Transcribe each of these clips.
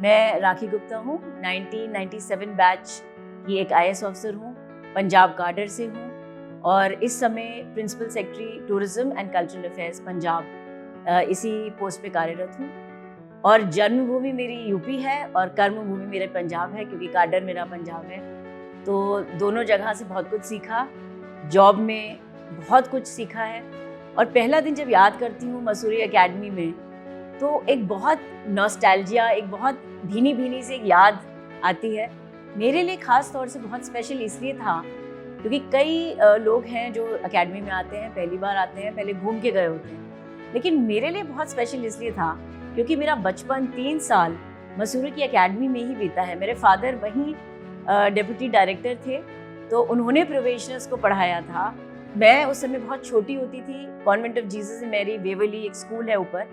मैं राखी गुप्ता हूँ, 1997 बैच की एक IAS ऑफिसर हूँ, पंजाब काडर से हूँ और इस समय principal secretary tourism and cultural affairs Punjab इसी पोस्ट पे कार्यरत हूँ। और जन्मभूमि मेरी यूपी है और कर्मभूमि मेरे पंजाब है, क्योंकि काडर मेरा पंजाब है। तो दोनों जगह से बहुत कुछ सीखा, जॉब में बहुत कुछ सीखा है। और पहला दिन जब याद करती हूँ मसूरी एकेडमी में, तो एक बहुत नॉस्टैल्जिया, एक बहुत भीनी भीनी सी एक याद आती है। मेरे लिए ख़ास तौर से बहुत स्पेशल इसलिए था क्योंकि कई लोग हैं जो एकेडमी में आते हैं, पहली बार आते हैं, पहले घूम के गए होते हैं। लेकिन मेरे लिए बहुत स्पेशल इसलिए था क्योंकि मेरा बचपन 3 साल मसूरी की एकेडमी में ही बीता है। मेरे फादर वहीं डिप्टी डायरेक्टर थे, तो उन्होंने प्रोबेशनर्स को पढ़ाया था। मैं उस समय बहुत छोटी होती थी, कॉन्वेंट ऑफ जीसस मैरी वेवली एक स्कूल है ऊपर,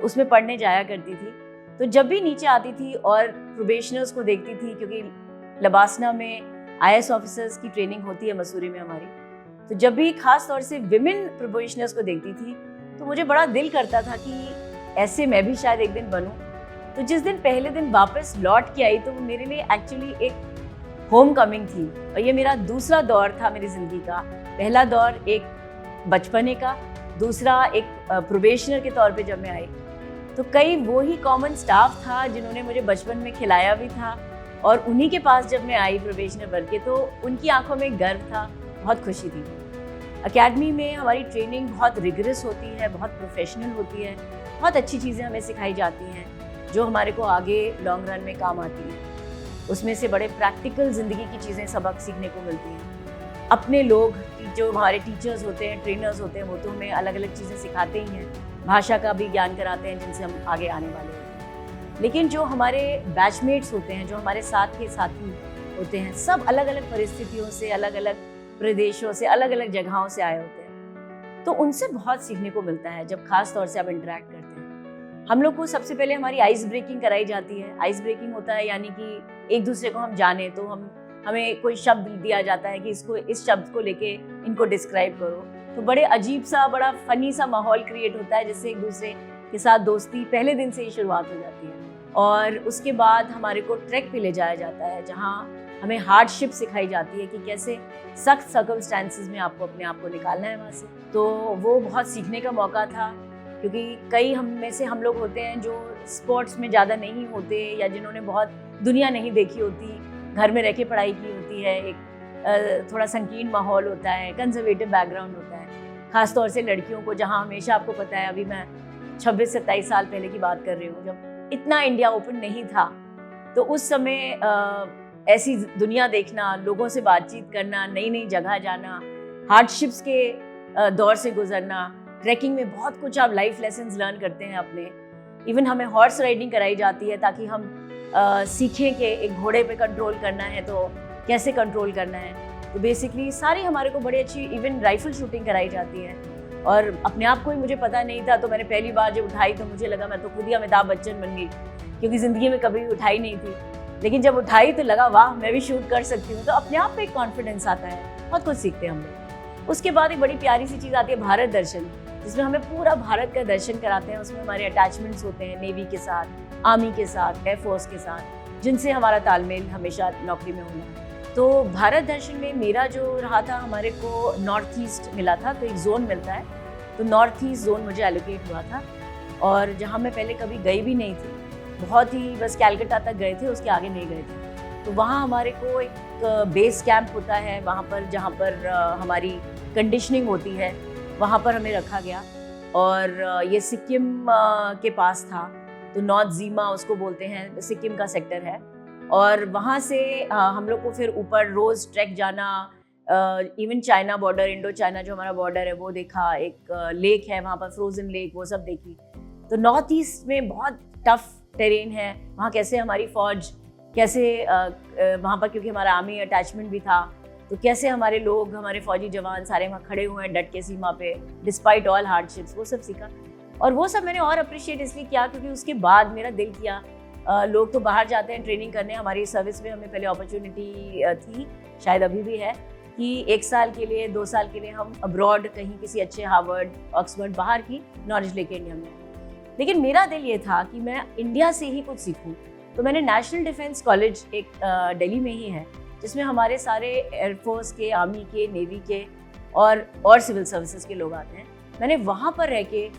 उसमें पढ़ने जाया करती थी। तो जब भी नीचे आती थी और प्रोबेशनर्स को देखती थी, क्योंकि LBSNAA में IAS ऑफिसर्स की ट्रेनिंग होती है मसूरी में हमारी, तो जब भी खास तौर से विमेन प्रोबेशनर्स को देखती थी तो मुझे बड़ा दिल करता था कि ऐसे मैं भी शायद एक दिन बनूं। तो जिस दिन पहले दिन वापस लौट के आई, तो वो मेरे लिए एक्चुअली एक होम कमिंग थी। और ये मेरा दूसरा दौर था मेरी ज़िंदगी का। पहला दौर एक बचपने का, दूसरा एक प्रोबेशनर के तौर पे जब मैं आई, तो कई वो ही कॉमन स्टाफ था जिन्होंने मुझे बचपन में खिलाया भी था। और उन्हीं के पास जब मैं आई प्रोबेशनर बन के, तो उनकी आंखों में गर्व था, बहुत खुशी थी। एकेडमी में हमारी ट्रेनिंग बहुत रिगरस होती है, बहुत प्रोफेशनल होती है, बहुत अच्छी चीज़ें हमें सिखाई जाती हैं जो हमारे को आगे लॉन्ग रन में काम आती हैं। उसमें से बड़े प्रैक्टिकल ज़िंदगी की चीज़ें, सबक सीखने को मिलती हैं। अपने लोग जो हमारे टीचर्स होते हैं, ट्रेनर्स होते हैं, वो तो हमें अलग अलग चीज़ें सिखाते ही हैं, भाषा का भी ज्ञान कराते हैं जिनसे हम आगे आने वाले होते हैं। लेकिन जो हमारे बैचमेट्स होते हैं, जो हमारे साथ के साथी होते हैं, सब अलग अलग परिस्थितियों से, अलग अलग प्रदेशों से, अलग अलग जगहों से आए होते हैं। तो उनसे बहुत सीखने को मिलता है जब खास तौर से आप इंटरेक्ट करते हैं। हम लोग को सबसे पहले हमारी आइस ब्रेकिंग कराई जाती है। आइस ब्रेकिंग होता है यानी कि एक दूसरे को हम जाने, तो हमें कोई शब्द दिया जाता है कि इस शब्द को लेके इनको डिस्क्राइब करो। तो बड़े अजीब सा, बड़ा फनी सा माहौल क्रिएट होता है, जिससे एक दूसरे के साथ दोस्ती पहले दिन से ही शुरुआत हो जाती है। और उसके बाद हमारे को ट्रैक पे ले जाया जाता है, जहाँ हमें हार्डशिप सिखाई जाती है कि कैसे सख्त सर्कमस्टेंसेस में आपको अपने आप को निकालना है वहाँ से। तो वो बहुत सीखने का मौका था, क्योंकि कई हम में से हम लोग होते हैं जो स्पोर्ट्स में ज़्यादा नहीं होते, या जिन्होंने बहुत दुनिया नहीं देखी होती, घर में रह के पढ़ाई की होती है। एक थोड़ा संकीर्ण माहौल होता है, कंजर्वेटिव बैकग्राउंड होता है, ख़ास तौर से लड़कियों को, जहाँ हमेशा आपको पता है, अभी मैं 26-27 साल पहले की बात कर रही हूँ, जब इतना इंडिया ओपन नहीं था, तो उस समय ऐसी दुनिया देखना, लोगों से बातचीत करना, नई नई जगह जाना, हार्डशिप्स के दौर से गुजरना, ट्रैकिंग में बहुत कुछ आप लाइफ लेसन्स लर्न करते हैं अपने। इवन हमें हॉर्स राइडिंग कराई जाती है ताकि हम सीखें कि एक घोड़े पे कंट्रोल करना है तो कैसे कंट्रोल करना है। तो बेसिकली सारी हमारे को बड़ी अच्छी, इवन राइफल शूटिंग कराई जाती है। और अपने आप को ही मुझे पता नहीं था, तो मैंने पहली बार जब उठाई तो मुझे लगा मैं तो खुद ही अमिताभ बच्चन बन गई, क्योंकि ज़िंदगी में कभी उठाई नहीं थी। लेकिन जब उठाई तो लगा वाह, मैं भी शूट कर सकती हूँ। तो अपने आप पे एक कॉन्फिडेंस आता है, बहुत कुछ सीखते हैं हम लोग। उसके बाद एक बड़ी प्यारी सी चीज़ आती है, भारत दर्शन, जिसमें हमें पूरा भारत का दर्शन कराते हैं। उसमें हमारे अटैचमेंट्स होते हैं नेवी के साथ, आर्मी के साथ, एयरफोर्स के साथ, जिनसे हमारा तालमेल हमेशा नौकरी में होना है। तो भारत दर्शन में मेरा जो रहा था, हमारे को नॉर्थ ईस्ट मिला था, तो एक जोन मिलता है, तो नॉर्थ ईस्ट जोन मुझे एलोकेट हुआ था। और जहाँ मैं पहले कभी गई भी नहीं थी, बहुत ही बस कैलकाटा तक गए थे, उसके आगे नहीं गए थे। तो वहाँ हमारे को एक बेस कैंप होता है, वहाँ पर जहाँ पर हमारी कंडीशनिंग होती है, वहाँ पर हमें रखा गया। और ये सिक्किम के पास था, तो नॉर्थ ज़ीमा उसको बोलते हैं, सिक्किम का सेक्टर है। और वहाँ से हम लोग को फिर ऊपर रोज़ ट्रैक जाना, even China border, Indo China जो हमारा बॉर्डर है वो देखा, एक लेक है वहाँ पर, फ्रोजन लेक, वो सब देखी। तो नॉर्थ ईस्ट में बहुत टफ टेरेन है, वहाँ कैसे हमारी फ़ौज, कैसे वहाँ पर, क्योंकि हमारा आर्मी अटैचमेंट भी था, तो कैसे हमारे लोग, हमारे फ़ौजी जवान सारे वहाँ खड़े हुए हैं डट के सीमा पे, डिस्पाइट ऑल हार्डशिप्स, वो सब सीखा। और वो सब मैंने और अप्रिशिएट इसलिए किया क्योंकि उसके बाद मेरा दिल किया, लोग तो बाहर जाते हैं ट्रेनिंग करने, हमारी सर्विस में हमें पहले अपॉर्चुनिटी थी, शायद अभी भी है, कि 1 साल के लिए, 2 साल के लिए हम अब्रॉड कहीं किसी अच्छे हार्वर्ड, ऑक्सफोर्ड, बाहर की नॉलेज लेके इंडिया में। लेकिन मेरा दिल ये था कि मैं इंडिया से ही कुछ सीखूं, तो मैंने नेशनल डिफेंस कॉलेज एक दिल्ली में ही है, जिसमें हमारे सारे एयरफोर्स के, आर्मी के, नेवी के और सिविल सर्विसेज के लोग आते हैं। मैंने वहाँ पर रह के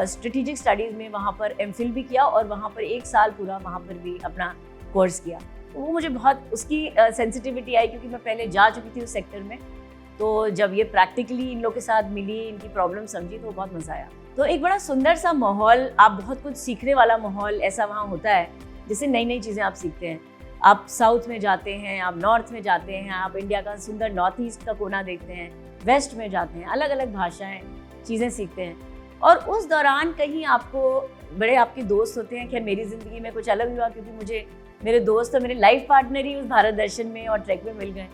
स्ट्रेटेजिक स्टडीज़ में वहाँ पर एमफिल भी किया और वहाँ पर 1 साल पूरा वहाँ पर भी अपना कोर्स किया। तो वो मुझे बहुत उसकी सेंसिटिविटी आई, क्योंकि मैं पहले जा चुकी थी उस सेक्टर में। तो जब ये प्रैक्टिकली इन लोग के साथ मिली, इनकी प्रॉब्लम समझी, तो बहुत मज़ा आया। तो एक बड़ा सुंदर सा माहौल, आप बहुत कुछ सीखने वाला माहौल ऐसा वहाँ होता है, जिससे नई नई चीज़ें आप सीखते हैं। आप साउथ में जाते हैं, आप नॉर्थ में जाते हैं, आप इंडिया का सुंदर नॉर्थ ईस्ट का कोना देखते हैं, वेस्ट में जाते हैं, अलग अलग भाषाएं, चीज़ें सीखते हैं। और उस दौरान कहीं आपको बड़े आपके दोस्त होते हैं। खैर मेरी ज़िंदगी में कुछ अलग हुआ, क्योंकि मुझे मेरे दोस्त और मेरे लाइफ पार्टनर ही उस भारत दर्शन में और ट्रैक में मिल गए।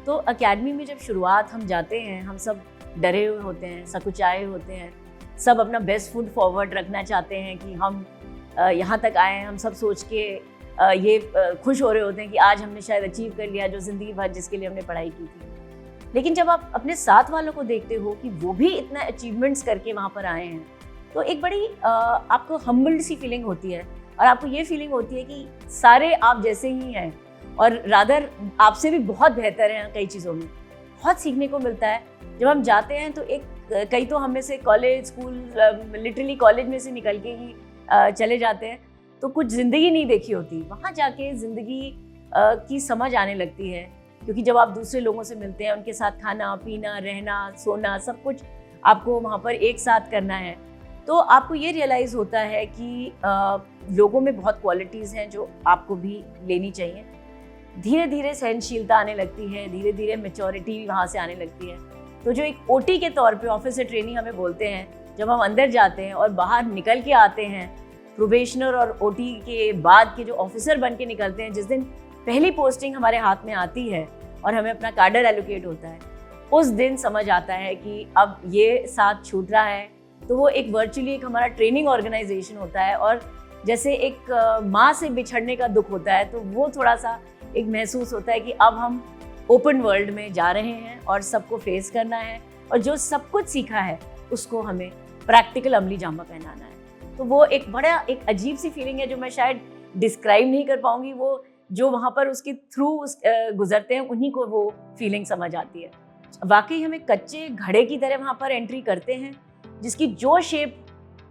तो अकेडमी में जब शुरुआत हम जाते हैं, हम सब डरे हुए होते हैं, सकुचाए होते हैं, सब अपना बेस्ट फुट फॉरवर्ड रखना चाहते हैं कि हम यहाँ तक आए हैं। हम सब सोच के ये खुश हो रहे होते हैं कि आज हमने शायद अचीव कर लिया जो ज़िंदगी भर जिसके लिए हमने पढ़ाई की थी। लेकिन जब आप अपने साथ वालों को देखते हो कि वो भी इतना अचीवमेंट्स करके वहाँ पर आए हैं, तो एक बड़ी आपको हम्बल्ड सी फीलिंग होती है, और आपको ये फीलिंग होती है कि सारे आप जैसे ही हैं और रादर आपसे भी बहुत बेहतर हैं कई चीज़ों में। बहुत सीखने को मिलता है जब हम जाते हैं। तो कई तो हम में से कॉलेज, स्कूल, लिटरली कॉलेज में से निकल के ही चले जाते हैं, तो कुछ ज़िंदगी नहीं देखी होती। वहाँ जाके ज़िंदगी की समझ आने लगती है, क्योंकि जब आप दूसरे लोगों से मिलते हैं, उनके साथ खाना पीना, रहना, सोना, सब कुछ आपको वहाँ पर एक साथ करना है, तो आपको ये रियलाइज़ होता है कि लोगों में बहुत क्वालिटीज़ हैं जो आपको भी लेनी चाहिए। धीरे धीरे सहनशीलता आने लगती है, धीरे धीरे मैच्योरिटी वहाँ से आने लगती है। तो जो एक ओटी के तौर पे ऑफिसर ट्रेनी हमें बोलते हैं, जब हम अंदर जाते हैं और बाहर निकल के आते हैं, प्रोबेशनर और ओटी के बाद के जो ऑफिसर बन के निकलते हैं, जिस दिन पहली पोस्टिंग हमारे हाथ में आती है और हमें अपना कार्डर एलोकेट होता है, उस दिन समझ आता है कि अब ये साथ छूट रहा है। तो वो एक वर्चुअली एक हमारा ट्रेनिंग ऑर्गेनाइजेशन होता है, और जैसे एक माँ से बिछड़ने का दुख होता है, तो वो थोड़ा सा एक महसूस होता है कि अब हम ओपन वर्ल्ड में जा रहे हैं और सबको फेस करना है, और जो सब कुछ सीखा है उसको हमें प्रैक्टिकल अमली जामा पहनाना है। तो वो एक बड़ा एक अजीब सी फीलिंग है जो मैं शायद डिस्क्राइब नहीं कर पाऊंगी। वो जो वहाँ पर उसके थ्रू गुजरते हैं, उन्हीं को वो फीलिंग समझ आती है। वाकई हम एक कच्चे घड़े की तरह वहाँ पर एंट्री करते हैं, जिसकी जो शेप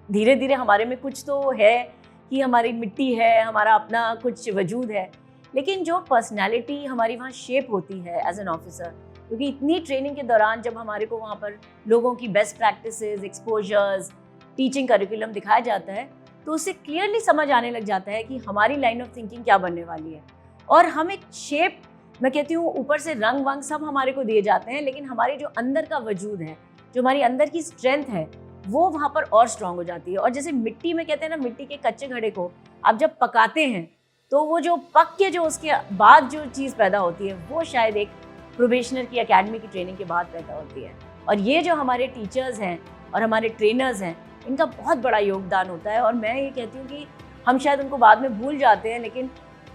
धीरे धीरे हमारे में कुछ तो है कि हमारी मिट्टी है, हमारा अपना कुछ वजूद है, लेकिन जो पर्सनालिटी हमारी वहाँ शेप होती है एज एन ऑफिसर, क्योंकि इतनी ट्रेनिंग के दौरान जब हमारे को वहाँ पर लोगों की best practices, exposures, teaching curriculum दिखाया जाता है, तो उससे क्लियरली समझ आने लग जाता है कि हमारी लाइन ऑफ थिंकिंग क्या बनने वाली है। और हम एक शेप, मैं कहती हूँ, ऊपर से रंग वंग सब हमारे को दिए जाते हैं, लेकिन हमारी जो अंदर का वजूद है, जो हमारी अंदर की स्ट्रेंथ है, वो वहाँ पर और स्ट्रांग हो जाती है। और जैसे मिट्टी में कहते हैं ना, मिट्टी के कच्चे घड़े को आप जब पकाते हैं, तो वो जो पक के जो उसके बाद जो चीज़ पैदा होती है, वो शायद एक प्रोबेशनर की एकेडमी की ट्रेनिंग के बाद पैदा होती है। और ये जो हमारे टीचर्स हैं और हमारे ट्रेनर्स हैं, इनका बहुत बड़ा योगदान होता है। और मैं ये कहती हूँ कि हम शायद उनको बाद में भूल जाते हैं, लेकिन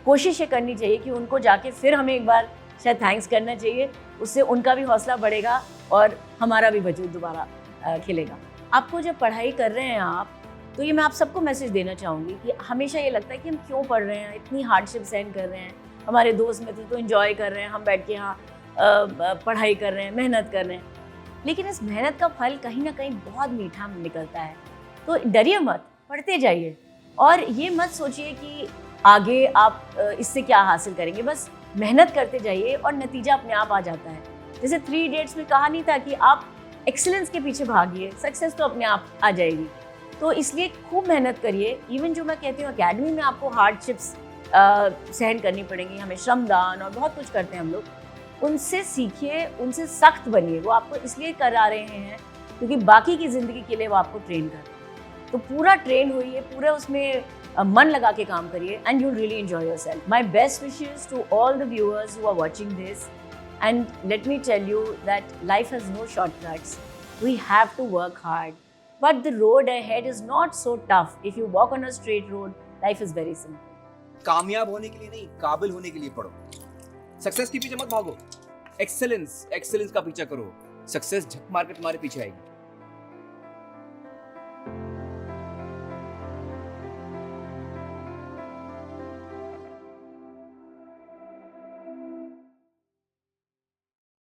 कोशिश ये करनी चाहिए कि उनको जाके फिर हमें एक बार शायद थैंक्स करना चाहिए। उससे उनका भी हौसला बढ़ेगा और हमारा भी वजूद दोबारा खिलेगा। आपको जब पढ़ाई कर रहे हैं आप, तो ये मैं आप सबको मैसेज देना चाहूँगी कि हमेशा ये लगता है कि हम क्यों पढ़ रहे हैं, इतनी हार्डशिप सहन कर रहे हैं, हमारे दोस्त मित्र तो एंजॉय कर रहे हैं, हम बैठ के यहाँ पढ़ाई कर रहे हैं, मेहनत कर रहे हैं, लेकिन इस मेहनत का फल कहीं ना कहीं बहुत मीठा निकलता है। तो डरिए मत, पढ़ते जाइए, और ये मत सोचिए कि आगे आप इससे क्या हासिल करेंगे। बस मेहनत करते जाइए और नतीजा अपने आप आ जाता है। जैसे 3 इडियट्स में कहा नहीं था कि आप एक्सीलेंस के पीछे भागिए, सक्सेस तो अपने आप आ जाएगी। तो इसलिए खूब मेहनत करिए। इवन जो मैं कहती हूँ, एकेडमी में आपको हार्डशिप्स सहन करनी पड़ेंगी, हमें श्रमदान और बहुत कुछ करते हैं हम लोग, उनसे सीखिए, उनसे सख्त बनिए। वो आपको इसलिए करा रहे हैं क्योंकि बाकी की ज़िंदगी के लिए वो आपको ट्रेन कर रहे हैं। तो पूरा ट्रेन होइए, पूरा उसमें मन लगा के काम करिए, and you really enjoy yourself. My best wishes to all the viewers who are watching this, and let me tell you that life has no shortcuts, we have to work hard, but the road ahead is not so tough. If you walk on a straight road, life is very simple. कामयाब होने के लिए नहीं, काबिल होने के लिए पढ़ो। सक्सेस के पीछे मत भागो, एक्सेलेंस का पीछा करो। सक्सेस झक मार के तुम्हारे पीछे आएगी।